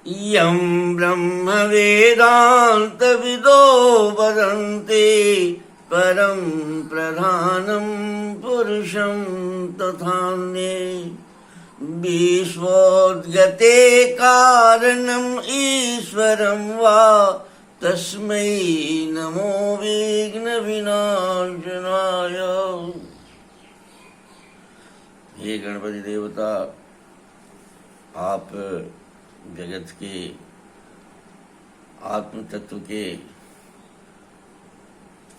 यं ब्रह्मवेदान्तविदो वदन्ति परं प्रधानं पुरुषं तथान्ये विश्वोद्गते कारणम् ईश्वरं वा तस्मै नमो विघ्नविनाशनाय। हे गणपति देवता, आप जगत के आत्म तत्व के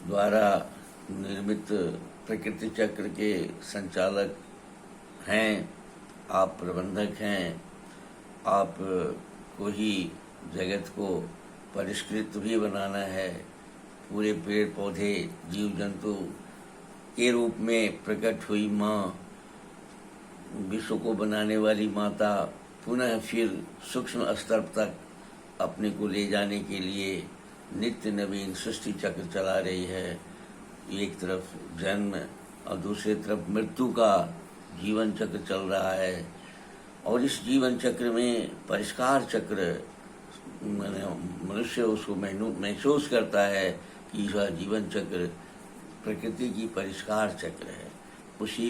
द्वारा निर्मित प्रकृति चक्र के संचालक हैं, आप प्रबंधक हैं। आप को ही जगत को परिष्कृत भी बनाना है। पूरे पेड़ पौधे जीव जंतु के रूप में प्रकट हुई माँ, विश्व को बनाने वाली माता पुनः फिर सूक्ष्म स्तर तक अपने को ले जाने के लिए नित्य नवीन सृष्टि चक्र चला रही है। एक तरफ जन्म और दूसरी तरफ मृत्यु का जीवन चक्र चल रहा है, और इस जीवन चक्र में परिष्कार चक्र मनुष्य उसको महसूस करता है कि यह जीवन चक्र प्रकृति की परिष्कार चक्र है। उसी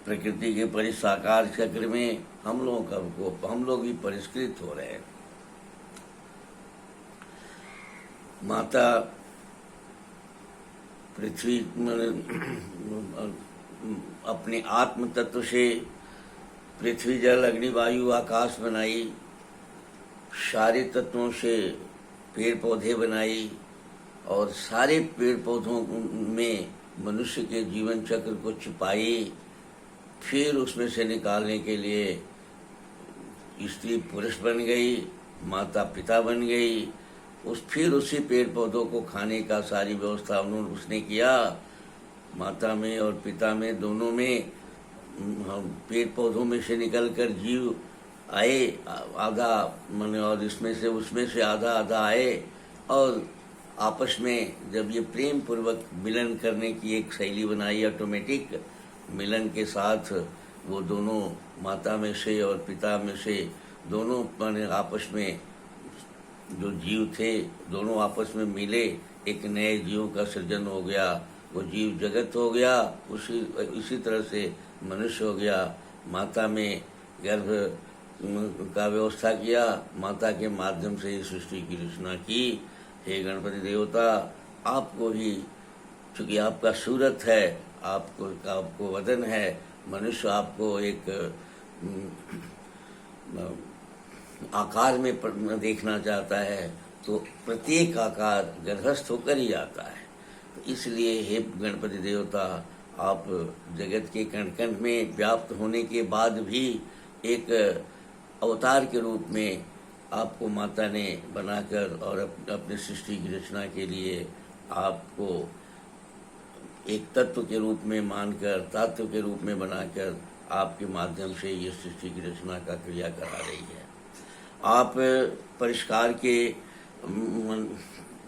प्रकृति के परिसाकार चक्र में हम लोग भी परिष्कृत हो रहे हैं। माता पृथ्वी अपने आत्म तत्व से पृथ्वी जल अग्नि वायु आकाश बनाई, सारे तत्वों से पेड़ पौधे बनाई, और सारे पेड़ पौधों में मनुष्य के जीवन चक्र को छिपाई। फिर उसमें से निकालने के लिए स्त्री पुरुष बन गई, माता पिता बन गई। फिर उसी पेड़ पौधों को खाने का सारी व्यवस्था उसने किया। माता में और पिता में दोनों में पेड़ पौधों में से निकलकर जीव आए, आधा माने, और इसमें से उसमें से आधा आधा आए, और आपस में जब ये प्रेम पूर्वक मिलन करने की एक शैली बनाई, ऑटोमेटिक मिलन के साथ वो दोनों माता में से और पिता में से दोनों माने आपस में जो जीव थे दोनों आपस में मिले, एक नए जीव का सृजन हो गया। वो जीव जगत हो गया, इसी तरह से मनुष्य हो गया। माता में गर्भ का व्यवस्था किया, माता के माध्यम से इस सृष्टि की रचना की। हे गणपति देवता, आपको ही, चूँकि आपका सूरत है, आपको वदन है, मनुष्य आपको एक आकार में देखना चाहता है, तो प्रत्येक आकार गर्भस्थ होकर ही आता है। तो इसलिए हे गणपति देवता, आप जगत के कण कण में व्याप्त होने के बाद भी एक अवतार के रूप में आपको माता ने बनाकर और अपने सृष्टि की रचना के लिए आपको एक तत्व के रूप में मानकर, तत्व के रूप में बनाकर आपके माध्यम से ये सृष्टि की रचना का क्रिया करा रही है। आप परिष्कार के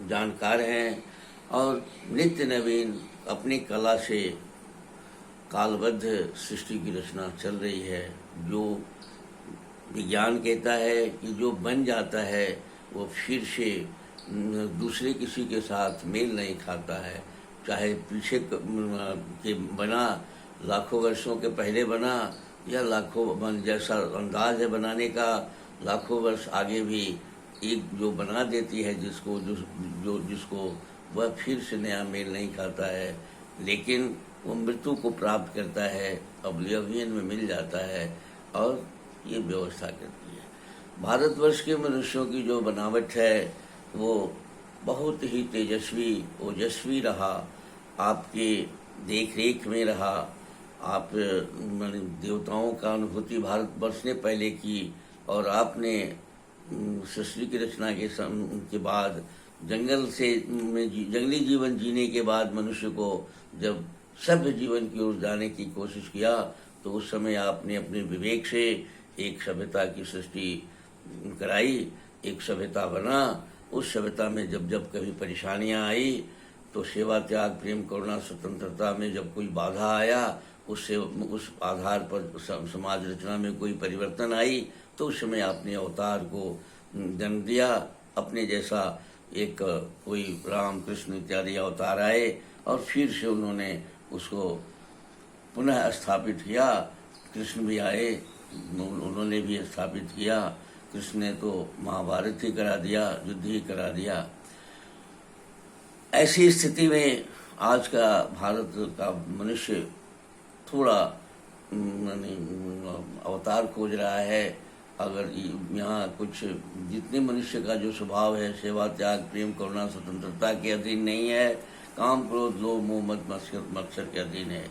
जानकार हैं और नित्य नवीन अपनी कला से कालबद्ध सृष्टि की रचना चल रही है। जो विज्ञान कहता है कि जो बन जाता है वो फिर से दूसरे किसी के साथ मेल नहीं खाता है, चाहे पीछे के बना, लाखों वर्षों के पहले बना, या लाखों जैसा अंदाज है बनाने का, लाखों वर्ष आगे भी एक जो बना देती है जिसको वह फिर से नया मेल नहीं खाता है, लेकिन वो मृत्यु को प्राप्त करता है, ऑब्लिवियन में मिल जाता है, और ये व्यवस्था करती है। भारतवर्ष के मनुष्यों की जो बनावट है वो बहुत ही तेजस्वी ओजस्वी रहा, आपके देख रेख में रहा। आप देवताओं का अनुभूति भारतवर्ष ने पहले की, और आपने सृष्टि की रचना के बाद जंगली जीवन जीने के बाद मनुष्य को जब सभ्य जीवन की ओर जाने की कोशिश किया, तो उस समय आपने अपने विवेक से एक सभ्यता की सृष्टि कराई, एक सभ्यता बना। उस सभ्यता में जब कभी परेशानियां आई, तो सेवा त्याग प्रेम करुणा स्वतंत्रता में जब कोई बाधा आया, उससे उस आधार पर समाज रचना में कोई परिवर्तन आई, तो उस समय आपने अवतार को जन्म दिया। अपने जैसा एक कोई राम कृष्ण इत्यादि अवतार आए और फिर से उन्होंने उसको पुनः स्थापित किया। कृष्ण भी आए, उन्होंने भी स्थापित किया। कृष्ण ने तो महाभारत ही करा दिया, युद्ध ही करा दिया। ऐसी स्थिति में आज का भारत का मनुष्य थोड़ा अवतार खोज रहा है। अगर यहाँ कुछ जितने मनुष्य का जो स्वभाव है, सेवा, त्याग, प्रेम, करुणा, स्वतंत्रता के अधीन नहीं है, काम, क्रोध, लोभ, मोह, मद, मत्सर के अधीन है।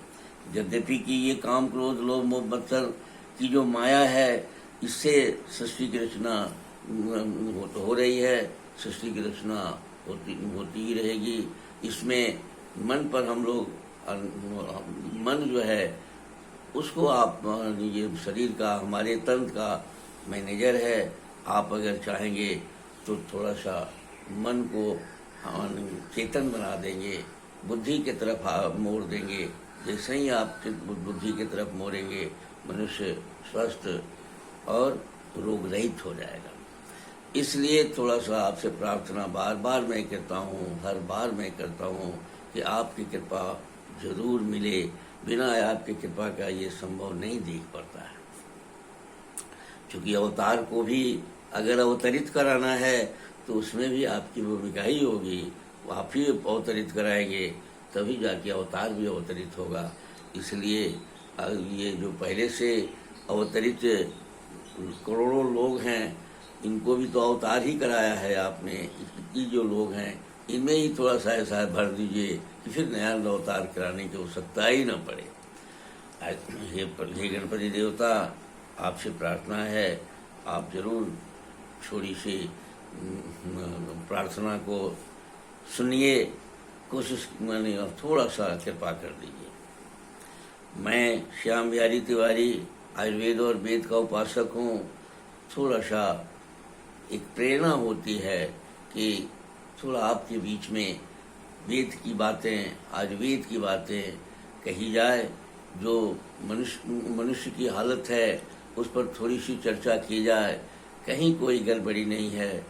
यद्यपि कि ये काम, क्रोध, लोभ, मोह, मत्सर की जो माया है, इससे सृष्टि की रचना हो रही है, सृष्टि की रचना होती ही रहेगी। इसमें मन पर हम लोग, मन जो है उसको आप, ये शरीर का, हमारे तंत्र का मैनेजर है। आप अगर चाहेंगे तो थोड़ा सा मन को चेतन बना देंगे, बुद्धि की तरफ मोड़ देंगे। जैसे ही आप बुद्धि की तरफ मोड़ेंगे, मनुष्य स्वस्थ और रोग रहित हो जाएगा। इसलिए थोड़ा सा आपसे प्रार्थना बार बार मैं करता हूँ, हर बार मैं करता हूँ कि आपकी कृपा जरूर मिले। बिना आपकी कृपा का ये संभव नहीं दिख पड़ता है। क्योंकि अवतार को भी अगर अवतरित कराना है तो उसमें भी आपकी भूमिका ही होगी। आप ही अवतरित कराएंगे तभी जाके अवतार भी अवतरित होगा। इसलिए ये जो पहले से अवतरित करोड़ों लोग हैं, इनको भी तो अवतार ही कराया है आपने। ये जो लोग हैं इनमें ही थोड़ा सा ऐसा भर दीजिए कि फिर नया अवतार कराने की आवश्यकता ही न पड़े। हे गणपति देवता, आपसे प्रार्थना है, आप जरूर थोड़ी सी प्रार्थना को सुनिए, कोशिश मैंने थोड़ा सा कृपा कर दीजिए। मैं श्याम बिहारी तिवारी आयुर्वेद और वेद का उपासक हूँ। थोड़ा सा एक प्रेरणा होती है कि थोड़ा आपके बीच में वेद की बातें, आयुर्वेद की बातें कही जाए। जो मनुष्य की हालत है उस पर थोड़ी सी चर्चा की जाए। कहीं कोई गड़बड़ी नहीं है,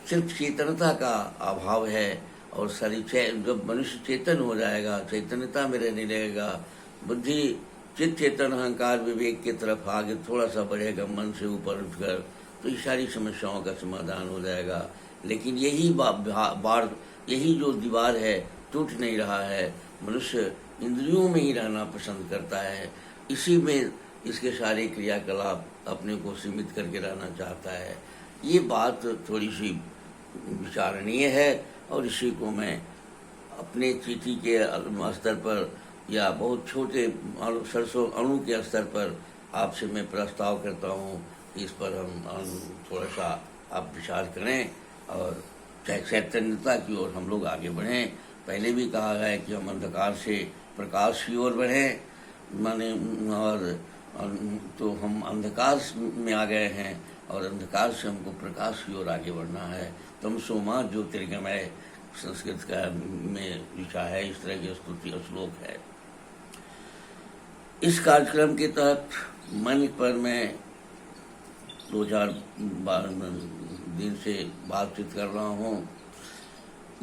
सिर्फ चेतनता का अभाव है। और जब मनुष्य चेतन हो जाएगा, चैतन्यता में रहने लगेगा, बुद्धि चित्त चेतन अहंकार विवेक की तरफ आगे थोड़ा सा बढ़ेगा, मन से ऊपर उठकर, तो ये सारी समस्याओं का समाधान हो जाएगा। लेकिन यही जो दीवार है टूट नहीं रहा है। मनुष्य इंद्रियों में ही रहना पसंद करता है, इसी में इसके सारे क्रियाकलाप अपने को सीमित करके रहना चाहता है। ये बात थोड़ी सी विचारणीय है और इसी को मैं अपने चीटी के स्तर पर या बहुत छोटे सरसों अणु के स्तर पर आपसे मैं प्रस्ताव करता हूँ। इस पर हम थोड़ा सा आप विचार करें और चैतन्यता की ओर हम लोग आगे बढ़ें। पहले भी कहा है कि हम अंधकार से प्रकाश की ओर बढ़ें, माने, और तो हम अंधकार में आ गए हैं और अंधकार से हमको प्रकाश की ओर आगे बढ़ना है। तमसो मा ज्योतिर्गमय संस्कृत का में लिखा है, इस तरह की स्तुति श्लोक है। इस कार्यक्रम के तहत मन पर मैं 2012 दिन से बातचीत कर रहा हूँ।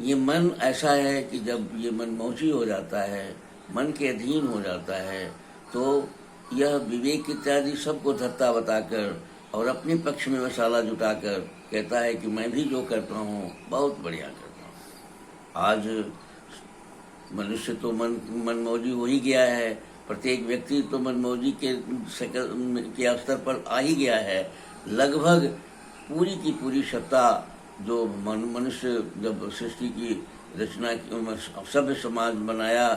ये मन ऐसा है कि जब ये मन मौजी हो जाता है, मन के अधीन हो जाता है, तो यह विवेक इत्यादि सबको धत्ता बताकर और अपने पक्ष में मसाला जुटाकर कहता है कि मैं भी जो करता हूँ बहुत बढ़िया करता हूँ। आज मनुष्य तो मनमौजी हो ही गया है, प्रत्येक व्यक्ति तो मनमौजी के स्तर पर आ ही गया है। लगभग पूरी की पूरी सत्ता जो मनुष्य जब सृष्टि की रचना सभ्य समाज बनाया,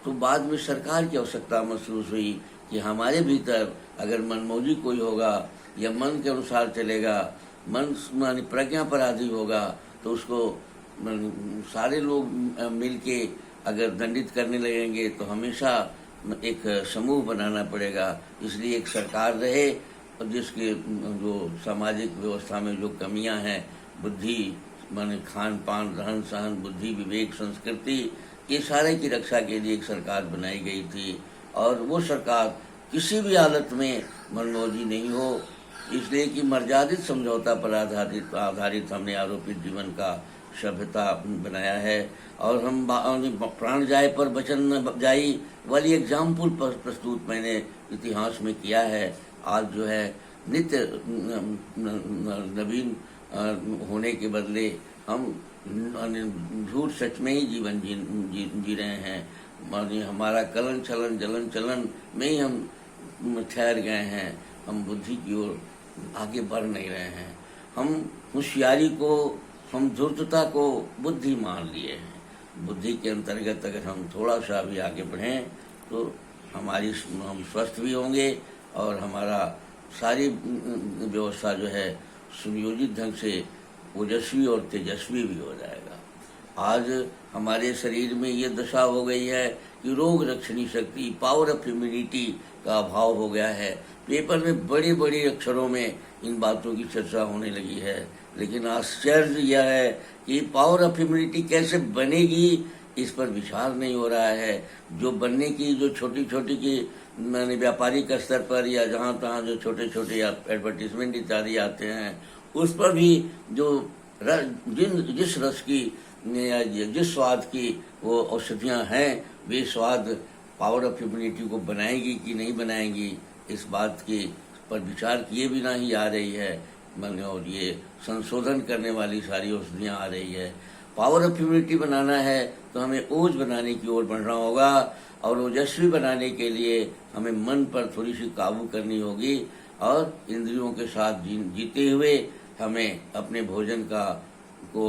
तो बाद में सरकार की आवश्यकता महसूस हुई कि हमारे भीतर अगर मनमौजी कोई होगा या मन के अनुसार चलेगा, मन प्रज्ञा पर आदि होगा, तो उसको सारे लोग मिलके अगर दंडित करने लगेंगे तो हमेशा एक समूह बनाना पड़ेगा। इसलिए एक सरकार रहे और जिसके जो सामाजिक व्यवस्था में जो कमियां हैं, बुद्धि माने खान पान, रहन सहन, बुद्धि, विवेक, संस्कृति, ये सारे की रक्षा के लिए एक सरकार बनाई गई थी। और वो सरकार किसी भी हालत में मनमौजी नहीं हो, इसलिए कि मर्यादित समझौता पर आधारित हमने आरोपित जीवन का सभ्यता बनाया है। और हम प्राण जाए पर वचन न जाई वाली एग्जाम्पल प्रस्तुत मैंने इतिहास में किया है। आज जो है नित्य नवीन होने के बदले हम झूठ सच में ही जीवन जी रहे हैं। मानिए हमारा कलन छलन जलन चलन में ही हम ठहर गए हैं। हम बुद्धि की ओर आगे बढ़ नहीं रहे हैं। हम होशियारी को, हम धूर्तता को बुद्धि मान लिए हैं। बुद्धि के अंतर्गत अगर हम थोड़ा सा भी आगे बढ़ें तो हम स्वस्थ भी होंगे और हमारा सारी व्यवस्था जो है सुनियोजित ढंग से ओजस्वी और तेजस्वी भी हो जाएगा। आज हमारे शरीर में ये दशा हो गई है कि रोग रक्षणी शक्ति, पावर ऑफ इम्यूनिटी का अभाव हो गया है। पेपर में बड़े बड़े अक्षरों में इन बातों की चर्चा होने लगी है, लेकिन आश्चर्य यह है कि पावर ऑफ इम्यूनिटी कैसे बनेगी इस पर विचार नहीं हो रहा है। जो बनने की जो छोटी छोटी की मैंने व्यापारिक स्तर पर या जहाँ तहाँ जो छोटे छोटे एडवर्टीजमेंट इत्यादि आते हैं, उस पर भी जो जिस रस की या जिस स्वाद की वो औषधियाँ हैं, वे स्वाद पावर ऑफ इम्यूनिटी को बनाएगी कि नहीं बनाएंगी, इस बात के पर विचार किए बिना ही आ रही है। और ये संशोधन करने वाली सारी औषधियाँ आ रही है। पावर ऑफ इम्यूनिटी बनाना है तो हमें ओज बनाने की ओर बढ़ना होगा, और ओजस्वी बनाने के लिए हमें मन पर थोड़ी सी काबू करनी होगी, और इंद्रियों के साथ जीते हुए हमें अपने भोजन को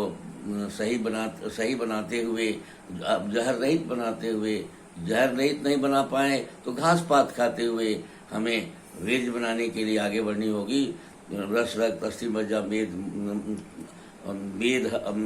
सही बनाते हुए, जहर रहित बनाते हुए, जहर रहित नहीं बना पाए तो घास पात खाते हुए हमें वेज बनाने के लिए आगे बढ़नी होगी। रस रक्त अस्थि मज्जा मेद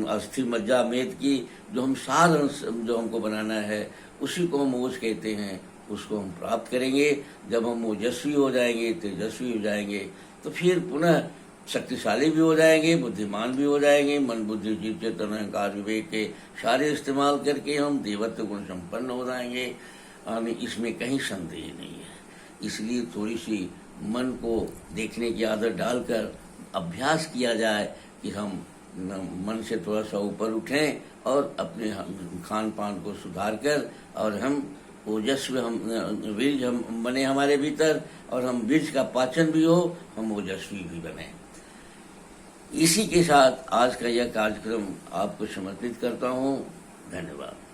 अस्थि मज्जा मेद की जो हम सार जो हमको बनाना है, उसी को हम ओज कहते हैं। उसको हम प्राप्त करेंगे। जब हम ओजस्वी हो जाएंगे, तेजस्वी हो जाएंगे, तो फिर पुनः शक्तिशाली भी हो जाएंगे, बुद्धिमान भी हो जाएंगे। मन बुद्धि जीव चेतन अहंकार विवेक के सारे इस्तेमाल करके हम देवत्व गुण संपन्न हो जाएंगे। हमें इसमें कहीं संदेह नहीं है। इसलिए थोड़ी सी मन को देखने की आदत डालकर अभ्यास किया जाए कि हम मन से थोड़ा सा ऊपर उठें और अपने खान पान को सुधार कर, और हम ओजस्वी, हम बीज हम बने हमारे भीतर, और हम बीज का पाचन भी हो, हम ओजस्वी भी बने। इसी के साथ आज का यह कार्यक्रम आपको समर्पित करता हूँ। धन्यवाद।